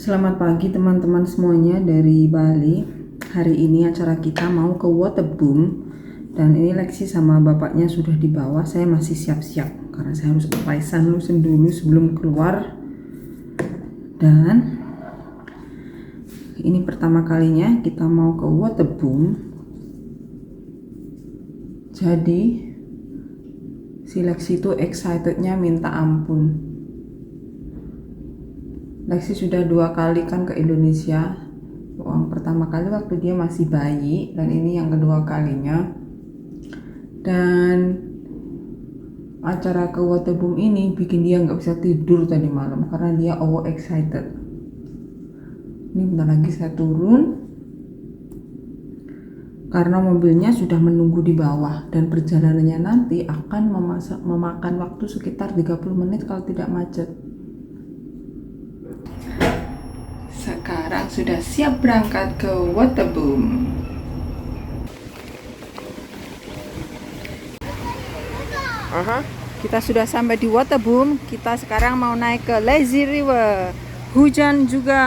Selamat pagi teman-teman semuanya dari Bali. Hari ini acara kita mau ke Waterboom. Dan ini Lexi sama bapaknya sudah di bawah. Saya masih siap-siap karena saya harus apply sunlotion dulu sebelum keluar. Dan ini pertama kalinya kita mau ke Waterboom. Jadi si Lexi itu excitednya minta ampun. Lexi sudah 2 kali kan ke Indonesia. Yang pertama kali waktu dia masih bayi, dan ini yang kedua kalinya. Dan acara ke Waterboom ini bikin dia nggak bisa tidur tadi malam karena dia over excited. Ini bentar lagi saya turun karena mobilnya sudah menunggu di bawah, dan perjalanannya nanti akan memakan waktu sekitar 30 menit kalau tidak macet. Sekarang sudah siap berangkat ke Waterboom. Kita sudah sampai di Waterboom. Kita sekarang mau naik ke Lazy River. Hujan juga.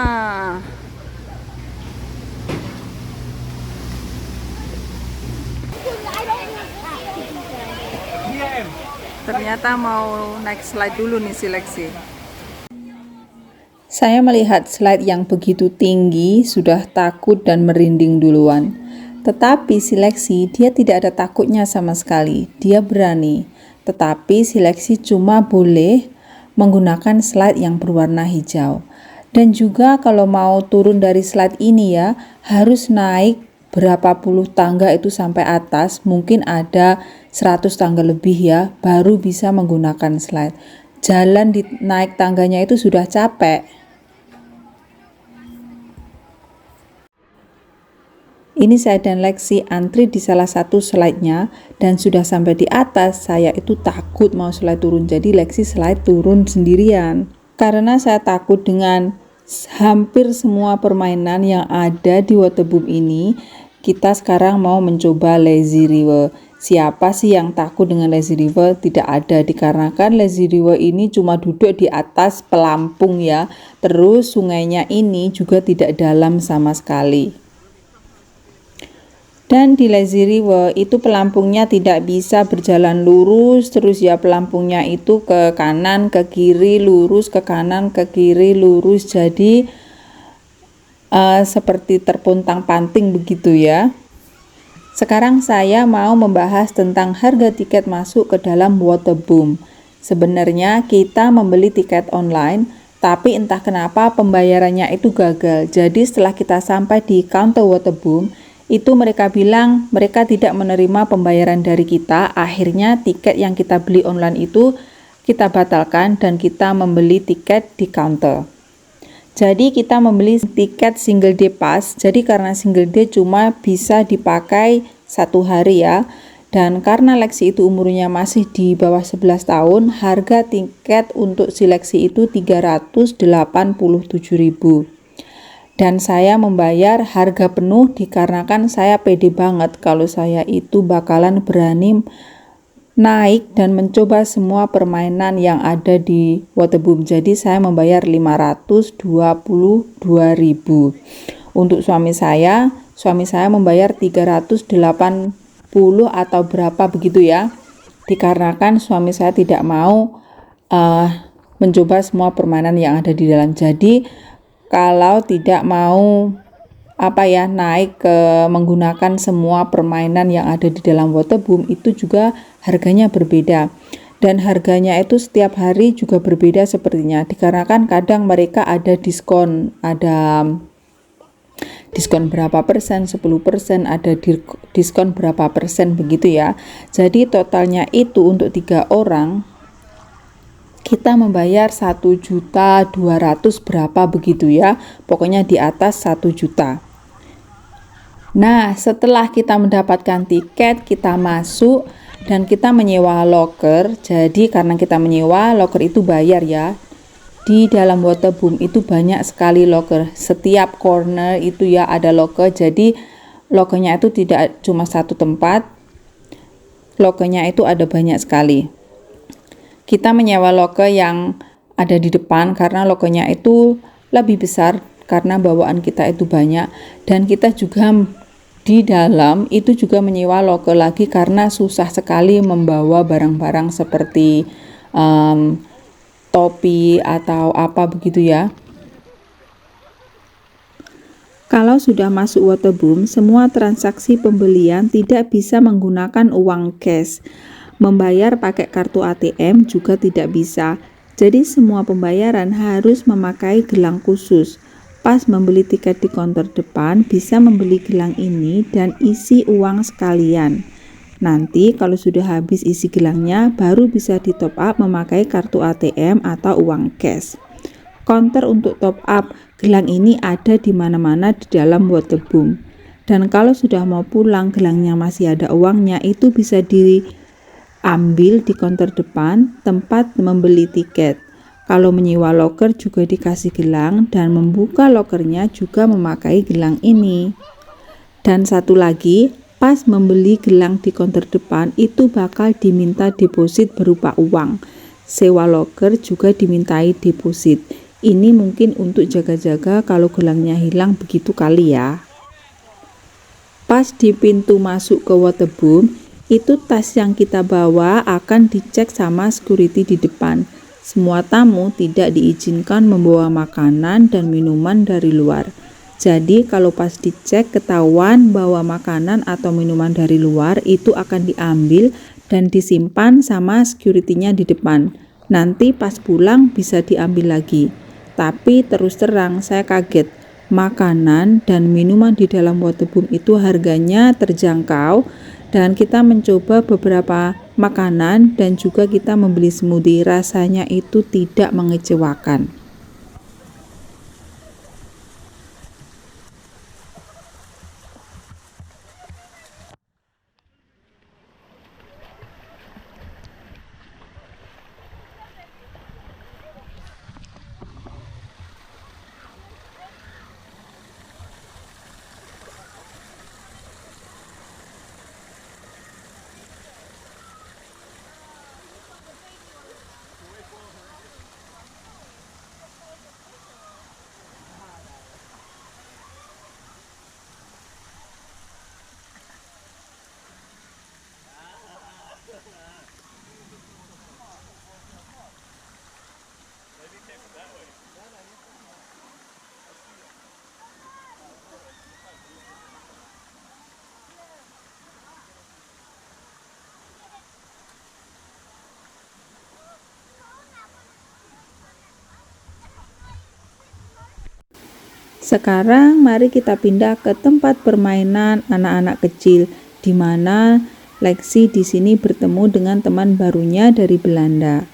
Ternyata mau naik slide dulu nih si Lexi. Saya melihat slide yang begitu tinggi, sudah takut dan merinding duluan. Tetapi si Lexi, dia tidak ada takutnya sama sekali. Dia berani. Tetapi si Lexi cuma boleh menggunakan slide yang berwarna hijau. Dan juga kalau mau turun dari slide ini ya, harus naik berapa puluh tangga itu sampai atas. Mungkin ada 100 tangga lebih ya, baru bisa menggunakan slide. Jalan di naik tangganya itu sudah capek. Ini saya dan Lexi antri di salah satu slide-nya, dan sudah sampai di atas saya itu takut mau slide turun. Jadi Lexi slide turun sendirian. Karena saya takut dengan hampir semua permainan yang ada di Waterboom ini, kita sekarang mau mencoba Lazy River. Siapa sih yang takut dengan Lazy River? Tidak ada, dikarenakan Lazy River ini cuma duduk di atas pelampung ya. Terus sungainya ini juga tidak dalam sama sekali. Dan di Lazy River itu pelampungnya tidak bisa berjalan lurus terus ya, pelampungnya itu ke kanan, ke kiri, lurus, ke kanan, ke kiri, lurus. Jadi seperti terpontang-panting begitu ya. Sekarang saya mau membahas tentang harga tiket masuk ke dalam Waterboom. Sebenarnya kita membeli tiket online, tapi entah kenapa pembayarannya itu gagal. Jadi setelah kita sampai di counter Waterboom, itu mereka bilang mereka tidak menerima pembayaran dari kita. Akhirnya tiket yang kita beli online itu kita batalkan dan kita membeli tiket di counter. Jadi kita membeli tiket single day pass. Jadi karena single day cuma bisa dipakai 1 hari ya. Dan karena Lexi itu umurnya masih di bawah 11 tahun, harga tiket untuk si Lexi itu 387.000. Dan saya membayar harga penuh dikarenakan saya pede banget kalau saya itu bakalan berani naik dan mencoba semua permainan yang ada di Waterboom. Jadi saya membayar 522.000. Untuk suami saya membayar 380 atau berapa begitu ya. Dikarenakan suami saya tidak mau mencoba semua permainan yang ada di dalam. Jadi kalau tidak mau naik ke menggunakan semua permainan yang ada di dalam Waterboom, itu juga harganya berbeda. Dan harganya itu setiap hari juga berbeda sepertinya. Dikarenakan kadang mereka ada diskon berapa persen, 10%, ada diskon berapa persen begitu ya. Jadi totalnya itu untuk 3 orang kita membayar 1.200.000 berapa begitu ya, pokoknya di atas 1 juta. Nah, setelah kita mendapatkan tiket, kita masuk dan kita menyewa locker. Jadi karena kita menyewa, locker itu bayar ya. Di dalam Waterboom itu banyak sekali locker, setiap corner itu ya ada locker. Jadi lockernya itu tidak cuma satu tempat, lockernya itu ada banyak sekali. Kita menyewa locker yang ada di depan karena logonya itu lebih besar karena bawaan kita itu banyak, dan kita juga di dalam itu juga menyewa loker lagi karena susah sekali membawa barang-barang seperti topi atau apa begitu ya. Kalau sudah masuk waterboom, semua transaksi pembelian tidak bisa menggunakan uang cash. Membayar pakai kartu ATM juga tidak bisa. Jadi semua pembayaran harus memakai gelang khusus. Pas membeli tiket di counter depan, bisa membeli gelang ini dan isi uang sekalian. Nanti kalau sudah habis isi gelangnya, baru bisa di top up memakai kartu ATM atau uang cash. Counter untuk top up gelang ini ada di mana-mana di dalam waterboom. Dan kalau sudah mau pulang gelangnya masih ada uangnya, itu bisa diambil di counter depan tempat membeli tiket. Kalau menyewa loker juga dikasih gelang, dan membuka lokernya juga memakai gelang ini. Dan satu lagi, pas membeli gelang di counter depan itu bakal diminta deposit berupa uang. Sewa loker juga dimintai deposit. Ini mungkin untuk jaga-jaga kalau gelangnya hilang begitu kali ya. Pas di pintu masuk ke waterboom, itu tas yang kita bawa akan dicek sama security di depan. Semua tamu tidak diizinkan membawa makanan dan minuman dari luar. Jadi kalau pas dicek ketahuan bawa makanan atau minuman dari luar, itu akan diambil dan disimpan sama security-nya di depan. Nanti pas pulang bisa diambil lagi. Tapi terus terang saya kaget, makanan dan minuman di dalam waterboom itu harganya terjangkau, dan kita mencoba beberapa makanan dan juga kita membeli smoothie, rasanya itu tidak mengecewakan. Sekarang mari kita pindah ke tempat permainan anak-anak kecil, di mana Lexi di sini bertemu dengan teman barunya dari Belanda.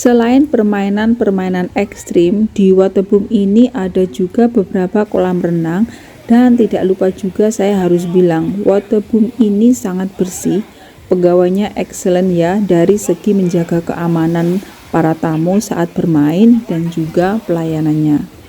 Selain permainan-permainan ekstrim, di waterboom ini ada juga beberapa kolam renang, dan tidak lupa juga saya harus bilang, waterboom ini sangat bersih, pegawainya excellent ya dari segi menjaga keamanan para tamu saat bermain dan juga pelayanannya.